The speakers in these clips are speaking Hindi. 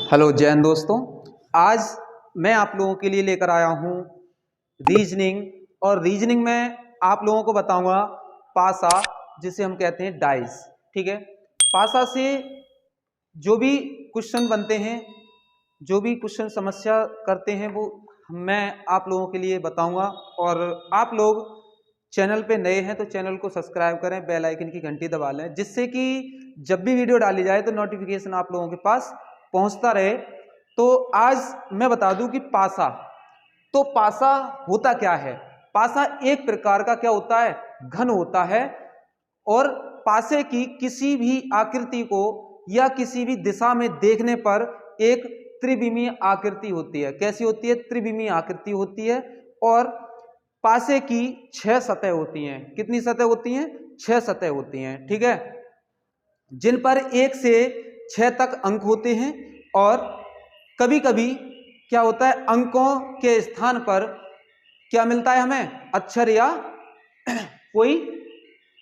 हेलो जैन दोस्तों, आज मैं आप लोगों के लिए लेकर आया हूँ रीजनिंग। और रीजनिंग में आप लोगों को बताऊंगा पासा, जिसे हम कहते हैं डाइस। ठीक है, पासा से जो भी क्वेश्चन बनते हैं, जो भी क्वेश्चन समस्या करते हैं, वो मैं आप लोगों के लिए बताऊंगा। और आप लोग चैनल पे नए हैं तो चैनल को सब्सक्राइब करें, बेल आइकन की घंटी दबा लें, जिससे कि जब भी वीडियो डाली जाए तो नोटिफिकेशन आप लोगों के पास पहुंचता रहे। तो आज मैं बता दूं कि पासा, तो पासा होता क्या है। पासा एक प्रकार का क्या होता है, घन होता है। और पासे की किसी भी आकृति को या किसी भी दिशा में देखने पर एक त्रिविमीय आकृति होती है। कैसी होती है? त्रिविमीय आकृति होती है। और पासे की 6 सतह होती हैं। कितनी सतह होती हैं? 6 सतह होती हैं। ठीक है, जिन पर 1 से 6 तक अंक होते हैं। और कभी कभी क्या होता है, अंकों के स्थान पर क्या मिलता है हमें? अक्षर या कोई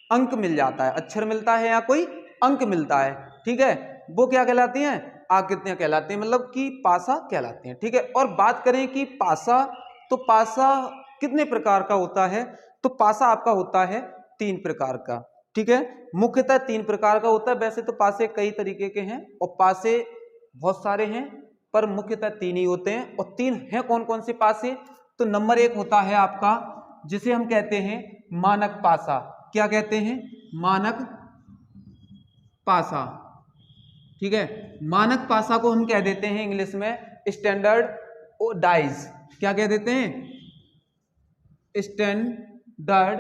अंक मिल जाता है। अक्षर मिलता है या कोई अंक मिलता है। ठीक है, वो क्या कहलाती हैं? आकृतियां कहलाती हैं, मतलब कि पासा कहलाती हैं। ठीक है, और बात करें कि पासा, तो पासा कितने प्रकार का होता है? तो पासा आपका होता है 3 प्रकार का। ठीक है, मुख्यतः 3 प्रकार का होता है। वैसे तो पासे कई तरीके के हैं और पासे बहुत सारे हैं, पर मुख्यतः 3 ही होते हैं। और 3 हैं कौन कौन से पासे? तो नंबर 1 होता है आपका, जिसे हम कहते हैं मानक पासा। क्या कहते हैं? मानक पासा। ठीक है, मानक पासा को हम कह देते हैं इंग्लिश में स्टैंडर्ड डाइज। क्या कह देते हैं? Standard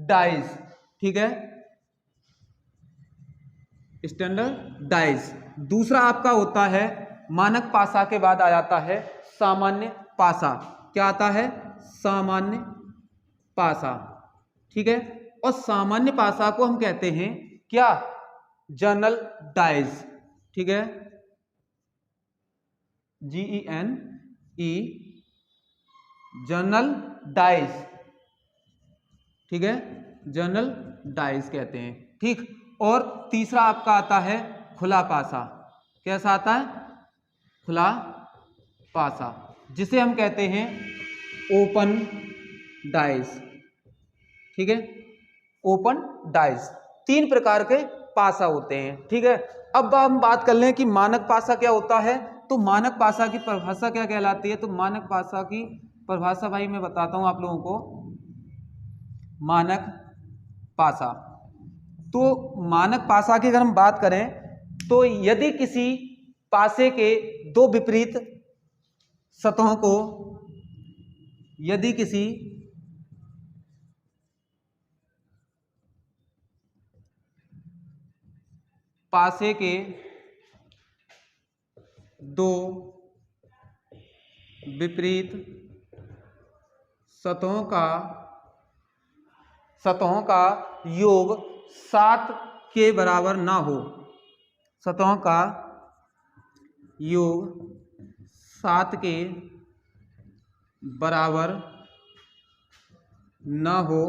dyes. ठीक है, स्टैंडर्ड डाइज। दूसरा आपका होता है, मानक पासा के बाद आ जाता है सामान्य पासा। क्या आता है? सामान्य पासा। ठीक है, और सामान्य पासा को हम कहते हैं क्या? General dyes. ठीक है, GENE, जनरल डाइज। ठीक है, जनरल डाइज कहते हैं। ठीक, और तीसरा आपका आता है खुला पासा। कैसा आता है? खुला पासा, जिसे हम कहते हैं ओपन डाइज। ठीक है, ओपन डाइज। 3 प्रकार के पासा होते हैं। ठीक है, अब हम बात कर लें कि मानक पासा क्या होता है। तो मानक पासा की परिभाषा क्या कहलाती है? तो मानक पासा की परिभाषा भाई मैं बताता हूं आप लोगों को। मानक पासा, तो मानक पासा की अगर हम बात करें, तो यदि किसी पासे के 2 विपरीत सतहों को, यदि किसी पासे के 2 विपरीत सतहों का योग 7 के बराबर ना हो, सतहों का योग 7 के बराबर ना हो,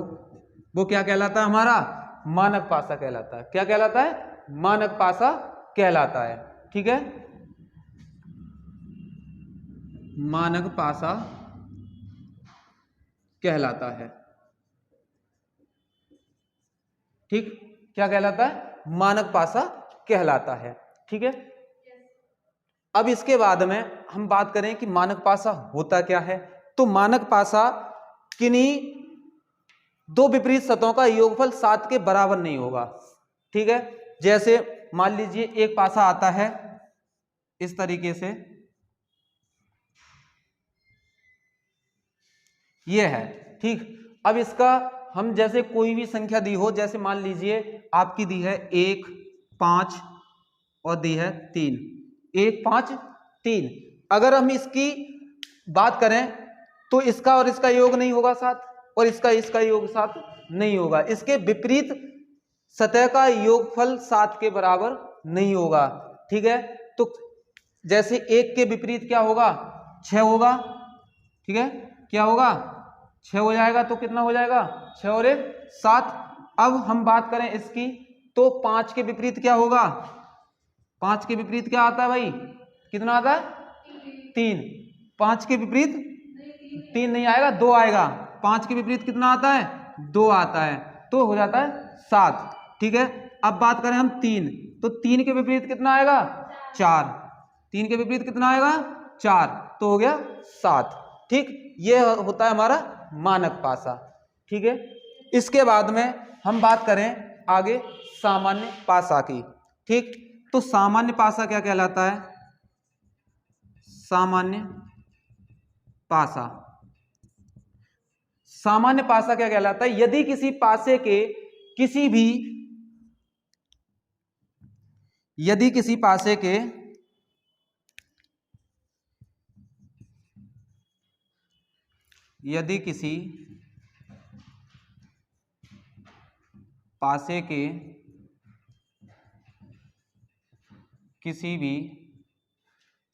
वो क्या कहलाता है? हमारा मानक पासा कहलाता है। क्या कहलाता है? मानक पासा कहलाता है। ठीक है, मानक पासा कहलाता है। ठीक, क्या कहलाता है? मानक पासा कहलाता है। ठीक है, अब इसके बाद में हम बात करें कि मानक पासा होता क्या है। तो मानक पासा किन्हीं 2 विपरीत सतहों का योगफल 7 के बराबर नहीं होगा। ठीक है, जैसे मान लीजिए एक पासा आता है इस तरीके से, ये है। ठीक, अब इसका हम जैसे कोई भी संख्या दी हो, जैसे मान लीजिए आपकी दी है 1, 5 और दी है 3, 1, 5, 3। अगर हम इसकी बात करें तो इसका और इसका योग नहीं होगा 7, और इसका योग 7 नहीं होगा। इसके विपरीत सतह का योगफल 7 के बराबर नहीं होगा। ठीक है, तो जैसे 1 के विपरीत क्या होगा? 6 होगा। ठीक है, क्या होगा? 6 हो जाएगा। तो कितना हो जाएगा? 6 और 1 7। अब हम बात करें इसकी, तो 5 के विपरीत क्या होगा? 5 के विपरीत क्या आता है भाई? कितना आता है? 3। 5 के विपरीत 3 नहीं आएगा, 2 आएगा। 5 के विपरीत कितना आता है? 2 आता है, तो हो जाता है 7। ठीक है, अब बात करें हम 3, तो 3 के विपरीत कितना आएगा? 4। 3 के विपरीत कितना आएगा? 4, तो हो गया 7। ठीक, ये होता है हमारा मानक पासा। ठीक है, इसके बाद में हम बात करें आगे सामान्य पासा की। ठीक, तो सामान्य पासा क्या कहलाता है? सामान्य पासा, सामान्य पासा क्या कहलाता है? यदि किसी पासे के किसी भी, यदि किसी पासे के यदि किसी पासे के किसी भी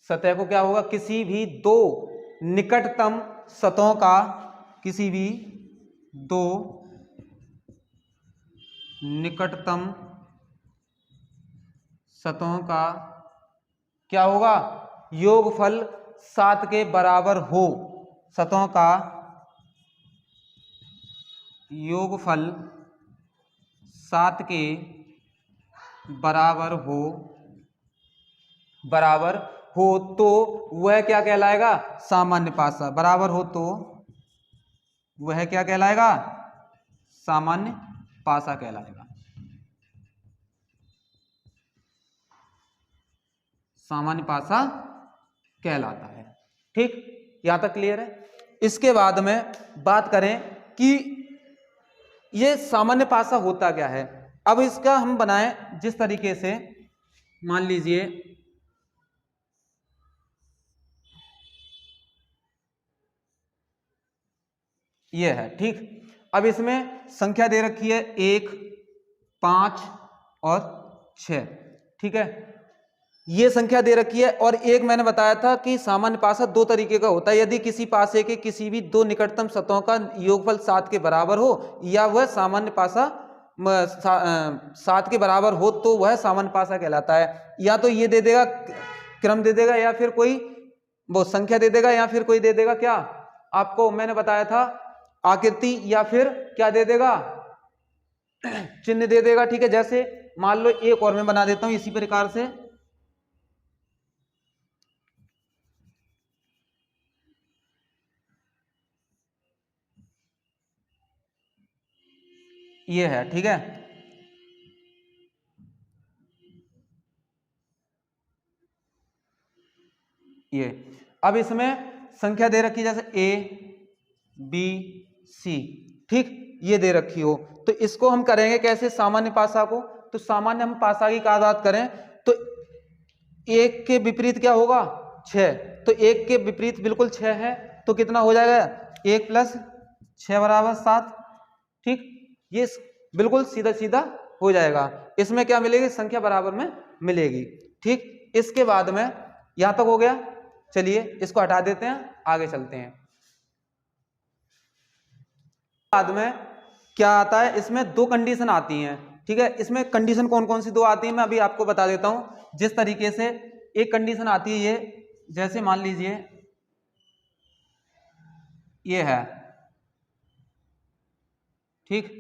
सतह को क्या होगा? किसी भी दो निकटतम सतहों का, किसी भी दो निकटतम सतहों का क्या होगा? योगफल 7 के बराबर हो। सतहों का योगफल 7 के बराबर हो तो वह क्या कहलाएगा? सामान्य पासा। बराबर हो तो वह क्या कहलाएगा? सामान्य पासा कहलाएगा। सामान्य पासा कहलाता है। ठीक, यहां तक क्लियर है? इसके बाद में बात करें कि ये सामान्य पासा होता क्या है। अब इसका हम बनाएं जिस तरीके से, मान लीजिए ये है। ठीक, अब इसमें संख्या दे रखी है 1, 5 और 6। ठीक है, ये संख्या दे रखी है। और एक मैंने बताया था कि सामान्य पासा 2 तरीके का होता है। यदि किसी पासे के किसी भी 2 निकटतम सतहों का योगफल 7 के बराबर हो, या वह सामान्य पासा 7 के बराबर हो, तो वह सामान्य पासा कहलाता है। या तो ये दे देगा, क्रम दे देगा, या फिर कोई वो संख्या दे देगा, या फिर कोई दे देगा क्या आपको मैंने बताया था, आकृति, या फिर क्या दे देगा? चिन्ह दे देगा। ठीक है, जैसे मान लो एक और मैं बना देता हूं इसी प्रकार से। ये है। ठीक है, ये अब इसमें संख्या दे रखी जैसे A B C। ठीक, ये दे रखी हो तो इसको हम करेंगे कैसे? सामान्य पासा को। तो सामान्य हम पासा की बात करें तो 1 के विपरीत क्या होगा? 6। तो 1 के विपरीत बिल्कुल 6 है, तो कितना हो जाएगा? 1 + 6 बराबर 7। ठीक, ये बिल्कुल सीधा सीधा हो जाएगा। इसमें क्या मिलेगी? संख्या बराबर में मिलेगी। ठीक, इसके बाद में यहां तक हो गया। चलिए इसको हटा देते हैं, आगे चलते हैं। बाद में क्या आता है? इसमें 2 कंडीशन आती हैं। ठीक है, इसमें कंडीशन कौन कौन सी 2 आती हैं मैं अभी आपको बता देता हूं। जिस तरीके से एक कंडीशन आती है ये, जैसे मान लीजिए ये है। ठीक,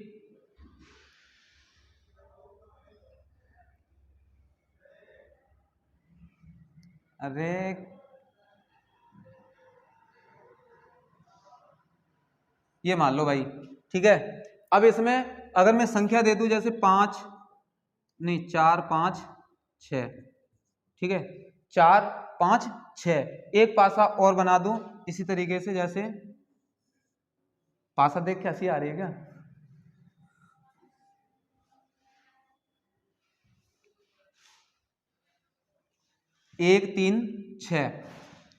अरे ये मान लो भाई। ठीक है, अब इसमें अगर मैं संख्या दे दूं जैसे 5 नहीं 4 5 6। ठीक है, 4 5 6। एक पासा और बना दूं इसी तरीके से, जैसे पासा देख के हंसी आ रही है क्या? 1 3 6।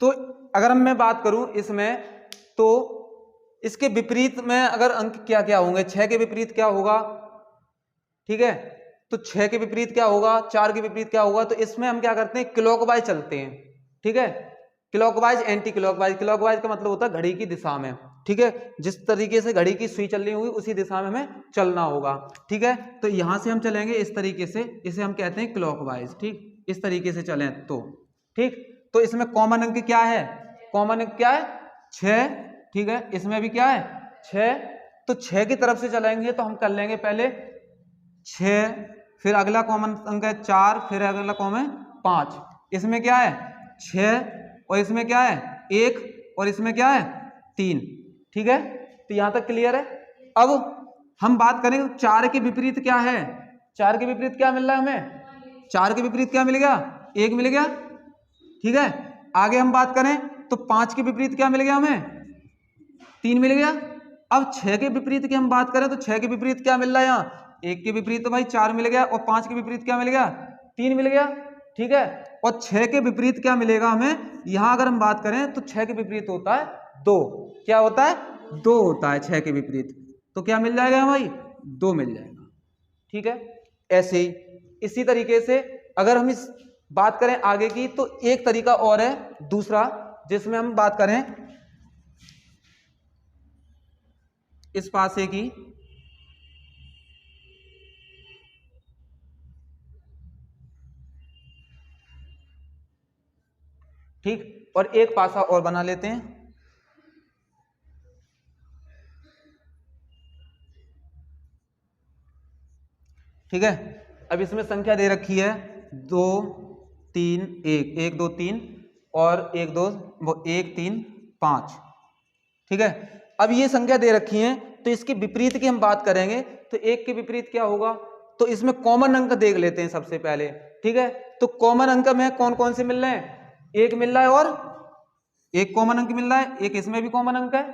तो अगर मैं बात करूं इसमें, तो इसके विपरीत में अगर अंक क्या क्या होंगे? 6 के विपरीत क्या होगा? ठीक है, तो 6 के विपरीत क्या होगा? 4 के विपरीत क्या होगा? तो इसमें हम क्या करते हैं? क्लॉकवाइज चलते हैं। ठीक है, क्लॉकवाइज एंटी क्लॉकवाइज। क्लॉकवाइज का मतलब होता है घड़ी की दिशा में। ठीक है, जिस तरीके से घड़ी की सुई चल रही होगी उसी दिशा में हमें चलना होगा। ठीक है, तो यहां से हम चलेंगे इस तरीके से, इसे हम कहते हैं क्लॉकवाइज। ठीक, इस तरीके से चलें तो। ठीक, तो इसमें कॉमन अंक क्या है, कॉमन अंक क्या है 6, ठीक है, इसमें भी क्या है 6, तो 6 की तरफ से चलेंगे तो हम कर लेंगे पहले 6, फिर अगला कॉमन अंक है 4, फिर अगला कॉमन 5, इसमें क्या है 6 और इसमें क्या है 1 और इसमें क्या है 3, ठीक है, तो यहां तक क्लियर है। अब हम बात करें 4 के विपरीत क्या है, 4 के विपरीत क्या मिल रहा है हमें, 4 के विपरीत क्या मिल गया 1 मिल गया, ठीक है। आगे हम बात करें तो 5 के विपरीत क्या मिल गया हमें 3 मिल गया। अब 6 के विपरीत की हम बात करें तो 6 के विपरीत क्या मिल रहा है, यहाँ 1 के विपरीत तो भाई 4 मिल गया और 5 के विपरीत क्या मिल गया 3 मिल गया, ठीक है। और 6 के विपरीत क्या मिलेगा हमें, यहां अगर हम बात करें तो 6 के विपरीत होता है 2, क्या होता है 2 होता है 6 के विपरीत, तो क्या मिल जाएगा भाई 2 मिल जाएगा, ठीक है। ऐसे ही इसी तरीके से अगर हम इस बात करें आगे की तो एक तरीका और है दूसरा, जिसमें हम बात करें इस पासे की, ठीक, और एक पासा और बना लेते हैं, ठीक है। अब इसमें संख्या दे रखी है 2 3 1, 1 2 3 और 1 2 वो 1 3 5, ठीक है। अब ये संख्या दे रखी है तो इसके विपरीत की हम बात करेंगे तो 1 के विपरीत क्या होगा, तो इसमें कॉमन अंक देख लेते हैं सबसे पहले, ठीक है। तो कॉमन अंक में कौन कौन से मिल रहे हैं, 1 मिल रहा है और एक कॉमन अंक मिल रहा है, एक इसमें भी कॉमन अंक है,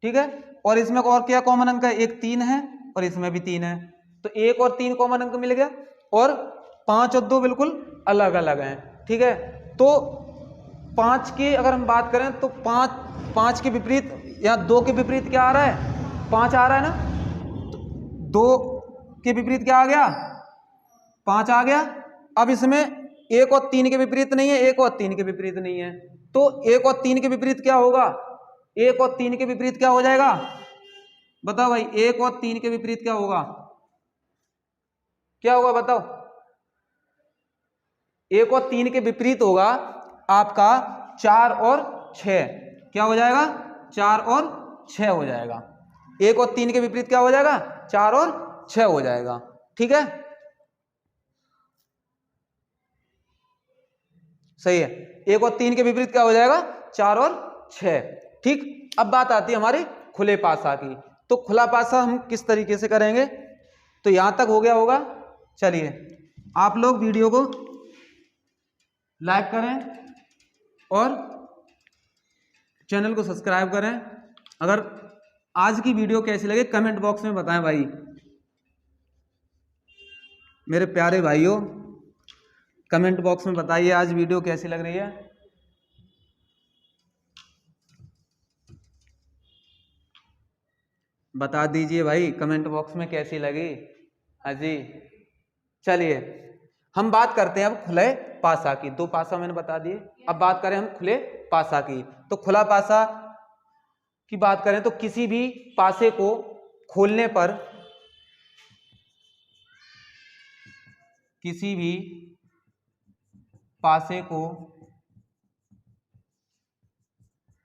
ठीक है। और इसमें और क्या कॉमन अंक है, एक 3 है और इसमें भी 3 है, तो 1 और 3 कॉमन अंक मिल गया और 5 और 2 बिल्कुल अलग अलग हैं, ठीक है। तो 5 की अगर हम बात करें तो 5 के विपरीत या 2 के विपरीत क्या आ रहा है 5 आ रहा है ना, तो 2 के विपरीत क्या आ गया 5 आ गया। अब इसमें 1 और 3 के विपरीत नहीं है, 1 और 3 के विपरीत नहीं है, तो 1 और 3 के विपरीत क्या होगा, 1 और 3 के विपरीत क्या हो जाएगा, बताओ भाई 1 और 3 के विपरीत क्या होगा, क्या होगा बताओ, 1 और 3 के विपरीत होगा आपका 4 और 6, क्या हो जाएगा 4 और 6 हो जाएगा, 1 और 3 के विपरीत क्या हो जाएगा 4 और 6 हो जाएगा, ठीक है, सही है। 1 और 3 के विपरीत क्या हो जाएगा 4 और 6, ठीक। अब बात आती है हमारी खुले पासा की, तो खुला पासा हम किस तरीके से करेंगे, तो यहां तक हो गया होगा। चलिए आप लोग वीडियो को लाइक करें और चैनल को सब्सक्राइब करें, अगर आज की वीडियो कैसी लगे कमेंट बॉक्स में बताएं भाई, मेरे प्यारे भाइयों कमेंट बॉक्स में बताइए आज वीडियो कैसी लग रही है। बता दीजिए भाई कमेंट बॉक्स में कैसी लगी, हाँ जी। चलिए हम बात करते हैं अब खुले पासा की, 2 पासा मैंने बता दिए, अब बात करें हम खुले पासा की। तो खुला पासा की बात करें तो किसी भी पासे को खोलने पर, किसी भी पासे को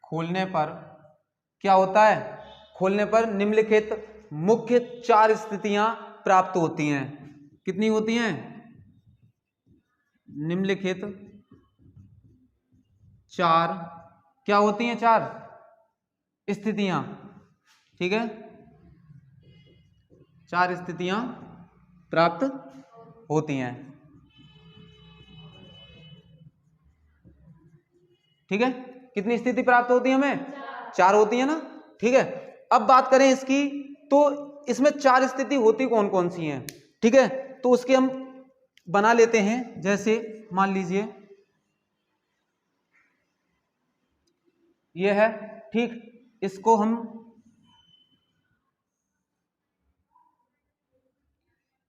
खोलने पर क्या होता है, खोलने पर निम्नलिखित मुख्य 4 स्थितियां प्राप्त होती हैं, कितनी होती हैं, निम्नलिखित 4 क्या होती हैं 4 स्थितियां, ठीक है, 4 स्थितियां प्राप्त होती हैं, ठीक है। कितनी स्थिति प्राप्त होती है हमें 4 होती है ना, ठीक है। अब बात करें इसकी तो इसमें 4 स्थिति होती कौन कौन सी हैं, ठीक है, तो उसके हम बना लेते हैं। जैसे मान लीजिए ये है, ठीक, इसको हम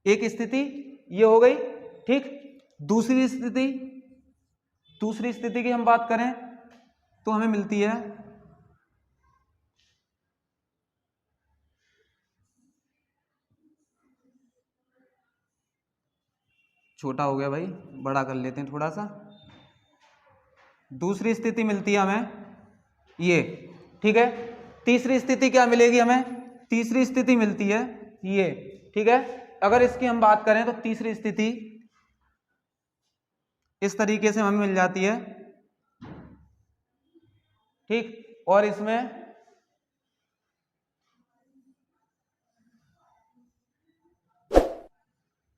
एक स्थिति ये हो गई, ठीक। दूसरी स्थिति, दूसरी स्थिति की हम बात करें तो हमें मिलती है छोटा हो गया भाई, बड़ा कर लेते हैं थोड़ा सा, दूसरी स्थिति मिलती है हमें ये, ठीक है। तीसरी स्थिति क्या मिलेगी हमें? तीसरी स्थिति मिलती है ये, ठीक है। अगर इसकी हम बात करें तो तीसरी स्थिति इस तरीके से हमें मिल जाती है, ठीक। और इसमें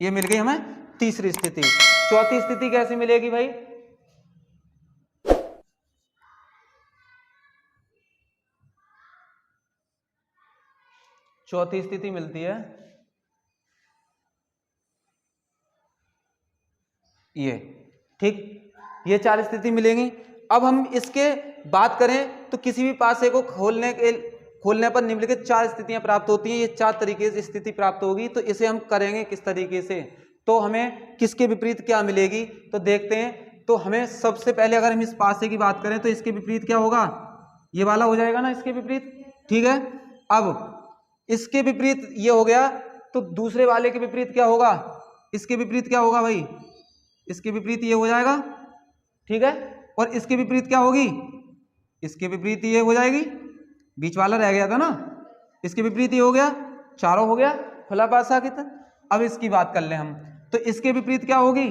ये मिल गई हमें तीसरी स्थिति। चौथी स्थिति कैसी मिलेगी भाई? चौथी स्थिति मिलती है ये, ठीक। ये 4 स्थिति मिलेंगी। अब हम इसके बात करें तो किसी भी पासे को खोलने पर निम्नलिखित 4 स्थितियां प्राप्त होती हैं। ये 4 तरीके से स्थिति प्राप्त होगी। तो इसे हम करेंगे किस तरीके से, तो हमें किसके विपरीत क्या मिलेगी तो देखते हैं। तो हमें सबसे पहले अगर हम इस पासे की बात करें तो इसके विपरीत क्या होगा? ये वाला हो जाएगा ना इसके विपरीत, ठीक है। अब इसके विपरीत ये हो गया, तो दूसरे वाले के विपरीत क्या होगा? इसके विपरीत क्या होगा भाई? इसके विपरीत ये हो जाएगा, ठीक है। और इसके विपरीत क्या होगी? इसके विपरीत ये हो जाएगी, बीच वाला रह गया था ना, इसके विपरीत ये हो गया, चारों हो गया, खुला पासा कितना। अब इसकी बात कर ले हम, तो इसके विपरीत क्या होगी?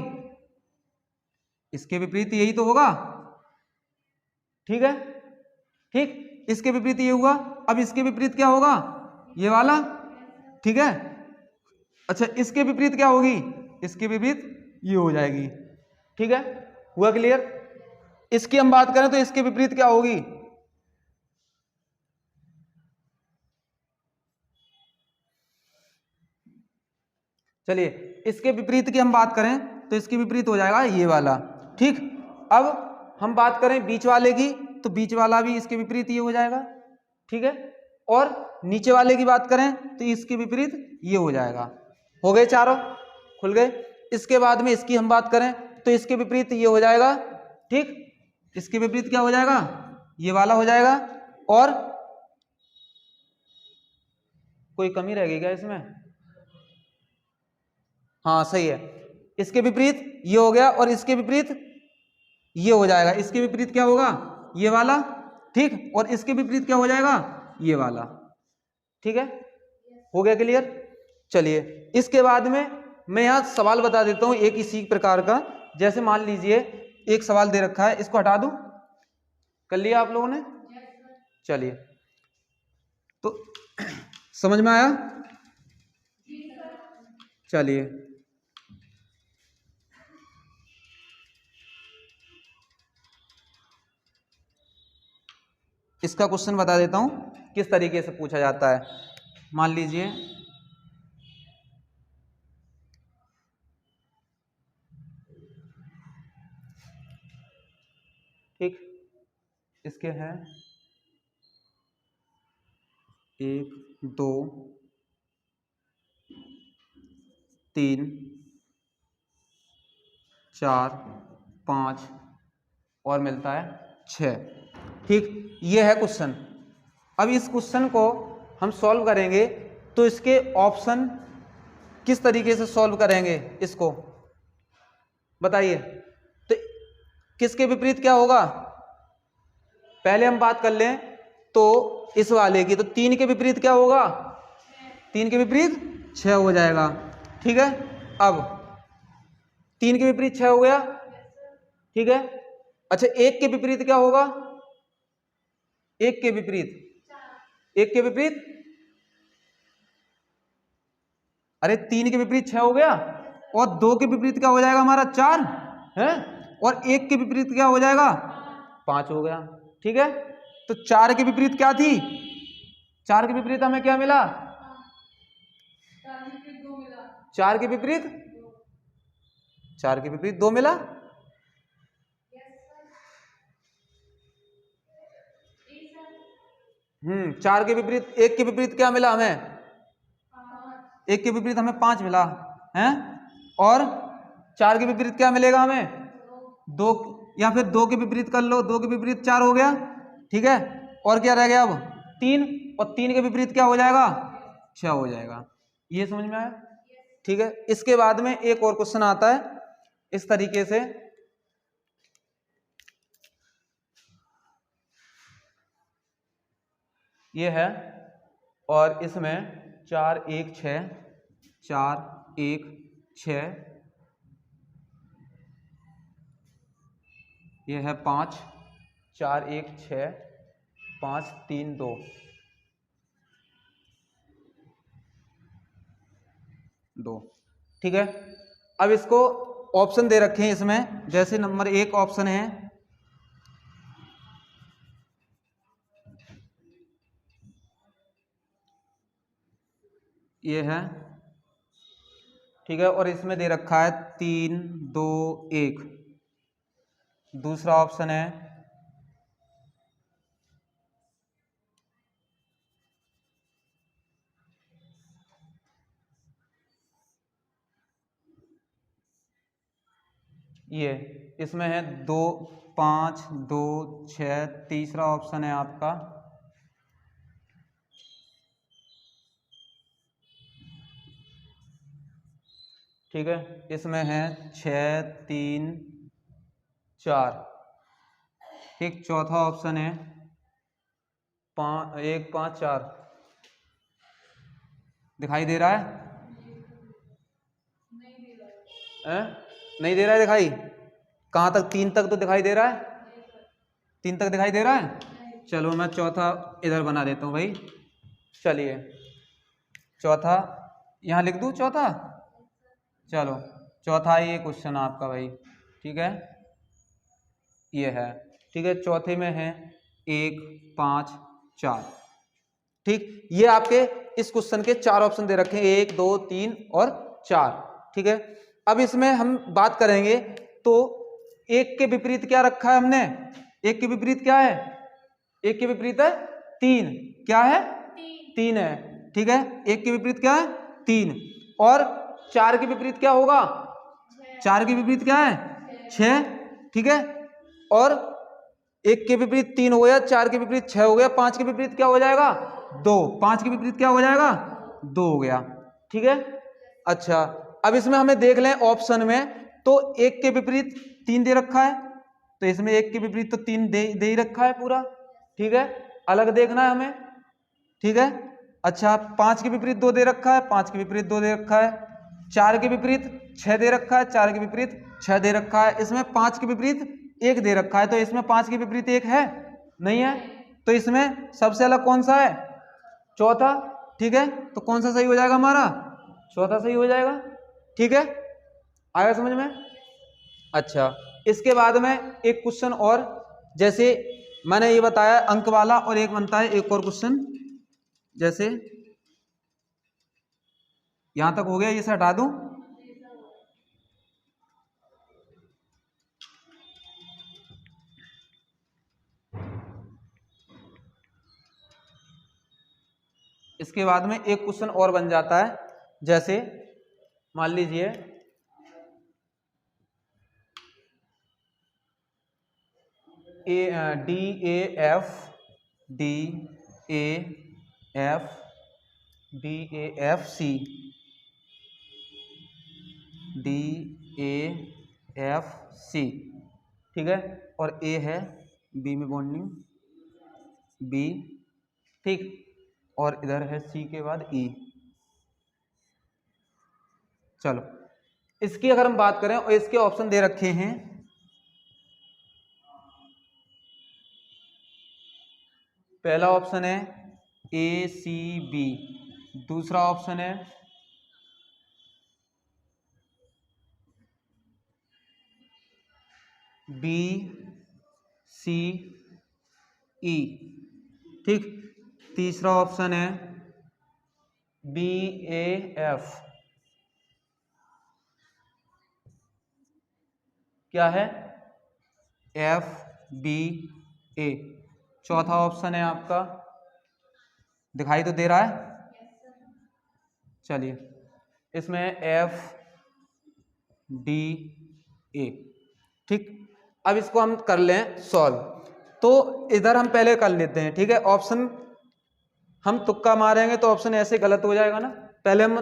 इसके विपरीत यही तो होगा, ठीक है, ठीक। इसके विपरीत ये हुआ। अब इसके विपरीत क्या होगा? ये वाला, ठीक है। अच्छा, इसके विपरीत क्या होगी? इसके विपरीत ये हो जाएगी, ठीक है। हुआ क्लियर? इसकी हम बात करें तो इसके विपरीत क्या होगी? चलिए, इसके विपरीत की हम बात करें तो इसके विपरीत हो जाएगा ये वाला, ठीक। अब हम बात करें बीच वाले की, तो बीच वाला भी इसके विपरीत ये हो जाएगा, ठीक है। और नीचे वाले की बात करें तो इसके विपरीत ये हो जाएगा। हो गए चारों, खुल गए। इसके बाद में इसकी हम बात करें तो इसके विपरीत ये हो जाएगा, ठीक। इसके विपरीत क्या हो जाएगा? ये वाला हो जाएगा। और कोई कमी रह गई क्या इसमें? हाँ सही है। इसके विपरीत ये हो गया और इसके विपरीत ये हो जाएगा। इसके विपरीत क्या होगा? ये वाला, ठीक। और इसके विपरीत क्या हो जाएगा? ये वाला, ठीक है। हो गया क्लियर? चलिए, इसके बाद में मैं यहाँ सवाल बता देता हूँ एक इसी प्रकार का। जैसे मान लीजिए एक सवाल दे रखा है, इसको हटा दूं, कर लिया आप लोगों ने? चलिए, तो समझ में आया? चलिए, इसका क्वेश्चन बता देता हूं किस तरीके से पूछा जाता है। मान लीजिए ठीक, इसके हैं 1 2 3 4 5 और मिलता है 6, ठीक। ये है क्वेश्चन। अब इस क्वेश्चन को हम सॉल्व करेंगे तो इसके ऑप्शन किस तरीके से सॉल्व करेंगे इसको बताइए। तो किसके विपरीत क्या होगा? पहले हम बात कर लें तो इस वाले की, तो 3 के विपरीत क्या होगा? 3 के विपरीत 6 हो जाएगा, ठीक है। अब 3 के विपरीत 6 हो गया, ठीक है। अच्छा, 1 के विपरीत क्या होगा? 1 के विपरीत, 1 के विपरीत, अरे 3 के विपरीत 6 हो गया और 2 के विपरीत क्या हो जाएगा हमारा? 4 है। और 1 के विपरीत क्या हो जाएगा? 5 हो गया, ठीक है। तो 4 के विपरीत क्या थी? 4 के विपरीत हमें क्या मिला? 4 के विपरीत 4 के विपरीत 2 मिला। हम्म, 4 के विपरीत 1 के विपरीत क्या मिला हमें? 1 के विपरीत हमें 5 मिला है। और 4 के विपरीत क्या मिलेगा हमें? 2, या फिर 2 के विपरीत कर लो, 2 के विपरीत 4 हो गया, ठीक है। और क्या रह गया अब? 3, और 3 के विपरीत क्या हो जाएगा? 6 हो जाएगा। ये समझ में आया? ठीक है। इसके बाद में एक और क्वेश्चन आता है इस तरीके से। ये है, और इसमें 4 1 6, 4 1 6, ये है 5 4 1 6 5 3 2 2। ठीक है, अब इसको ऑप्शन दे रखे हैं इसमें, जैसे नंबर 1 ऑप्शन है, ये है, ठीक है, और इसमें दे रखा है 3 2 1। दूसरा ऑप्शन है, ये इसमें है 2 5 2 6। तीसरा ऑप्शन है आपका, ठीक है, इसमें है 6 3 4। ठीक, चौथा ऑप्शन है 1 5 4। दिखाई दे रहा है? नहीं दे रहा है दिखाई? कहाँ तक? 3 तक तो दिखाई दे रहा है, 3 तक दिखाई दे रहा है। चलो मैं चौथा इधर बना देता हूँ भाई। चलिए चौथा यहाँ लिख दूँ, चौथा। चलो चौथा ये क्वेश्चन आपका भाई, ठीक है, ये है, ठीक है। चौथे में है 1 5 4। ठीक, ये आपके इस क्वेश्चन के 4 ऑप्शन दे रखे हैं, 1 2 3 और 4। ठीक है, अब इसमें हम बात करेंगे तो 1 के विपरीत क्या रखा है हमने? 1 के विपरीत क्या है? 1 के विपरीत है 3। क्या है? 3 है। ठीक है, 1 के विपरीत क्या है? 3। और 4 के विपरीत क्या होगा? 4 के विपरीत क्या है? 6। ठीक है, और 1 के विपरीत 3 हो गया, 4 के विपरीत 6 हो गया, 5 के विपरीत क्या हो जाएगा? 2। 5 के विपरीत क्या हो जाएगा? 2 हो गया। ठीक है, अच्छा अब इसमें हमें देख लें ऑप्शन में, तो 1 के विपरीत 3 दे रखा है, तो इसमें 1 के विपरीत तो 3 दे ही रखा है पूरा। ठीक है, अलग देखना है हमें। ठीक है, अच्छा 5 के विपरीत 2 दे रखा है, 5 के विपरीत 2 दे रखा है। 4 के विपरीत 6 दे रखा है, 4 के विपरीत 6 दे रखा है। इसमें 5 के विपरीत 1 दे रखा है, तो इसमें 5 के विपरीत 1 है? नहीं है, तो इसमें सबसे अलग कौन सा है? चौथा। ठीक है, तो कौन सा सही हो जाएगा हमारा? चौथा सही हो जाएगा। ठीक है, आया समझ में? अच्छा, इसके बाद में एक क्वेश्चन और, जैसे मैंने ये बताया अंक वाला, और एक बनता है एक और क्वेश्चन, जैसे यहां तक हो गया, ये से हटा दूं। इसके बाद में एक क्वेश्चन और बन जाता है, जैसे मान लीजिए D A F C, DAFC। ठीक है, और ए है बी में बॉन्डिंग, बी। ठीक, और इधर है सी के बाद ई। चलो इसकी अगर हम बात करें, और इसके ऑप्शन दे रखे हैं, पहला ऑप्शन है ACB, दूसरा ऑप्शन है BCE। ठीक, तीसरा ऑप्शन है BAF। क्या है? FBA। चौथा ऑप्शन है आपका, दिखाई तो दे रहा है? चलिए इसमें FDA। ठीक, अब इसको हम कर लें सॉल्व। तो इधर हम पहले कर लेते हैं। ठीक है, ऑप्शन हम तुक्का मारेंगे तो ऑप्शन ऐसे गलत हो जाएगा ना, पहले हम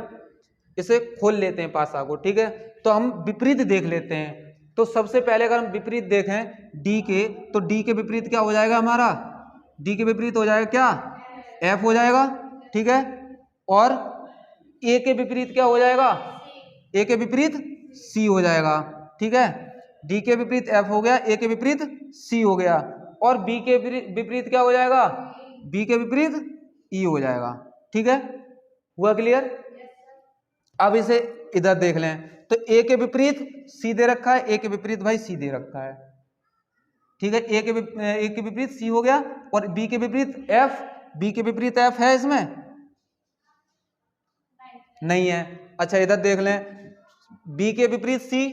इसे खोल लेते हैं पासा को। ठीक है, तो हम विपरीत देख लेते हैं। तो सबसे पहले अगर हम विपरीत देखें डी के, तो डी के विपरीत क्या हो जाएगा हमारा? डी के विपरीत हो जाएगा क्या? एफ हो जाएगा, ठीक है। और ए के विपरीत क्या हो जाएगा, ए के विपरीत सी हो जाएगा, ठीक है। डी के विपरीत एफ हो गया, ए के विपरीत सी हो गया, और बी के विपरीत क्या हो जाएगा, बी के विपरीत ई हो जाएगा, ठीक है। हुआ क्लियर? अब इसे इधर देख लें तो ए के विपरीत सी दे रखा है, ए के विपरीत भाई सी दे रखा है, ठीक है। ए के विपरीत सी हो गया, और बी के विपरीत एफ, बी के विपरीत एफ है इसमें नहीं है। अच्छा इधर देख लें, बी के विपरीत सी,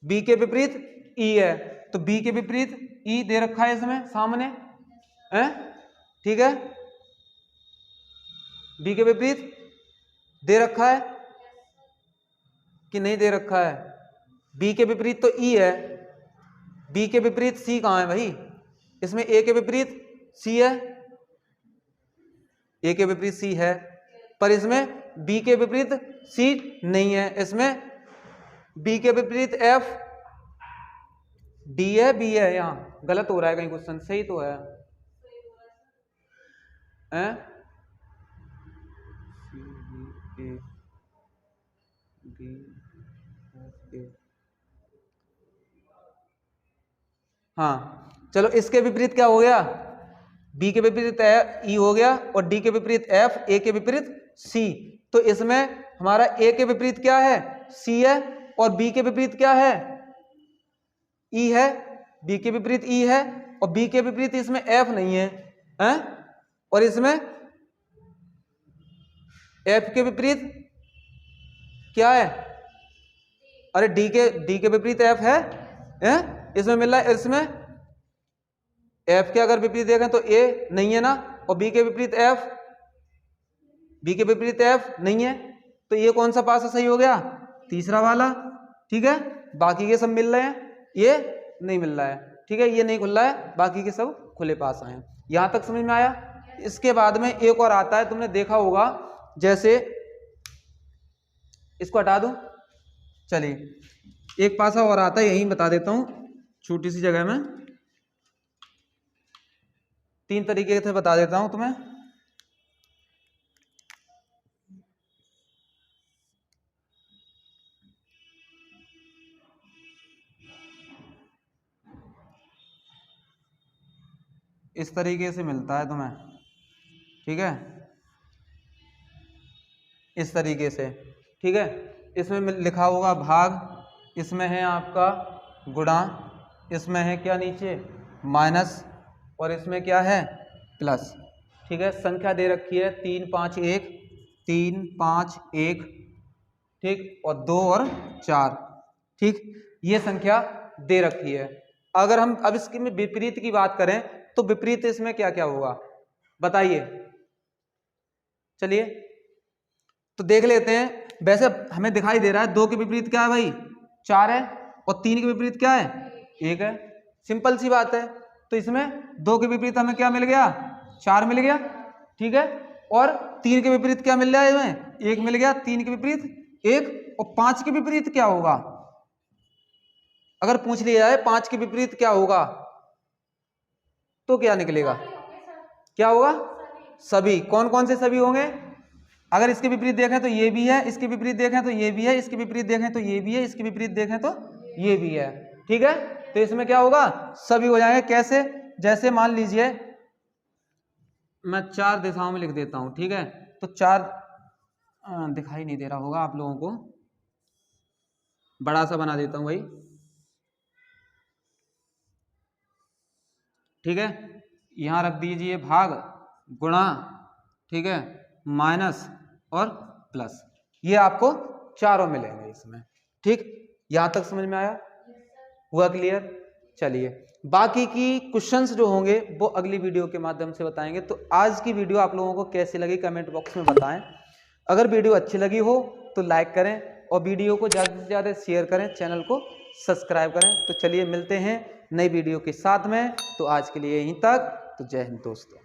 बी के विपरीत ई है, तो बी के विपरीत ई दे रखा है इसमें सामने है, ठीक है। बी के विपरीत दे रखा है कि नहीं दे रखा है, बी के विपरीत तो ई है, बी के विपरीत सी कहां है भाई, इसमें ए के विपरीत सी है, ए के विपरीत सी है, पर इसमें बी के विपरीत सी नहीं है, इसमें बी के विपरीत एफ डी है, बी है। यहां गलत हो रहा है कहीं क्वेश्चन, सही तो है, हाँ चलो, इसके विपरीत क्या हो गया, बी के विपरीत ई हो गया, और डी के विपरीत एफ, ए के विपरीत सी। तो इसमें हमारा ए के विपरीत क्या है, सी है, और बी के विपरीत क्या है, ई है, बी के विपरीत ई है, और बी के विपरीत इसमें एफ नहीं है, हैं? और इसमें एफ के विपरीत क्या है, अरे डी के विपरीत एफ है, हैं? इसमें मिल रहा है, इसमें एफ के अगर विपरीत देखें तो ए नहीं है ना, और बी के विपरीत एफ, बी के विपरीत एफ नहीं है, तो ये कौन सा पासा सही हो गया, तीसरा वाला, ठीक है। बाकी के सब मिल रहे हैं, ये नहीं मिल रहा है, ठीक है, ये नहीं खुल रहा है, बाकी के सब खुले पासा हैं। यहां तक समझ में आया? इसके बाद में एक और आता है, तुमने देखा होगा, जैसे इसको हटा दूं, चलिए एक पासा और आता है, यही बता देता हूं छोटी सी जगह में, 3 तरीके से बता देता हूं तुम्हें। इस तरीके से मिलता है तुम्हें, ठीक है, इस तरीके से, ठीक है। इसमें लिखा होगा भाग, इसमें है आपका गुणा, इसमें है क्या नीचे माइनस, और इसमें क्या है प्लस, ठीक है। संख्या दे रखी है 3 5 1, 3 5 1, ठीक, और 2 और 4, ठीक, ये संख्या दे रखी है। अगर हम अब इसकी में विपरीत की बात करें तो विपरीत इसमें क्या क्या होगा बताइए, चलिए तो देख लेते हैं। वैसे हमें दिखाई दे रहा है 2 के विपरीत क्या है भाई, 4 है, और 3 के विपरीत क्या है, 1 है, सिंपल सी बात है। तो इसमें 2 के विपरीत हमें क्या मिल गया, 4 मिल गया, ठीक है, और 3 के विपरीत क्या मिल रहा है, इसमें 1 मिल गया, 3 के विपरीत 1, और 5 के विपरीत क्या होगा, अगर पूछ लिया जाए 5 के विपरीत क्या होगा तो क्या निकलेगा, क्या होगा, सभी। कौन कौन से सभी होंगे, अगर इसके विपरीत देखें तो ये भी है, इसके विपरीत देखें तो ये भी है, इसके विपरीत देखें तो ये भी है, इसके विपरीत देखें तो ये भी है, ठीक है। तो इसमें क्या होगा, सभी हो जाएंगे। कैसे, जैसे मान लीजिए मैं 4 दिशाओं में लिख देता हूं, ठीक है। तो 4 दिखाई नहीं दे रहा होगा आप लोगों को, बड़ा सा बना देता हूं भाई, ठीक है। यहां रख दीजिए भाग, गुणा, ठीक है, माइनस और प्लस, ये आपको चारों मिलेंगे इसमें, ठीक। यहां तक समझ में आया, हुआ क्लियर? चलिए बाकी की क्वेश्चंस जो होंगे वो अगली वीडियो के माध्यम से बताएंगे। तो आज की वीडियो आप लोगों को कैसी लगी कमेंट बॉक्स में बताएं। अगर वीडियो अच्छी लगी हो तो लाइक करें, और वीडियो को ज़्यादा से ज़्यादा शेयर करें, चैनल को सब्सक्राइब करें। तो चलिए मिलते हैं नई वीडियो के साथ में, तो आज के लिए यहीं तक, तो जय हिंद दोस्तों।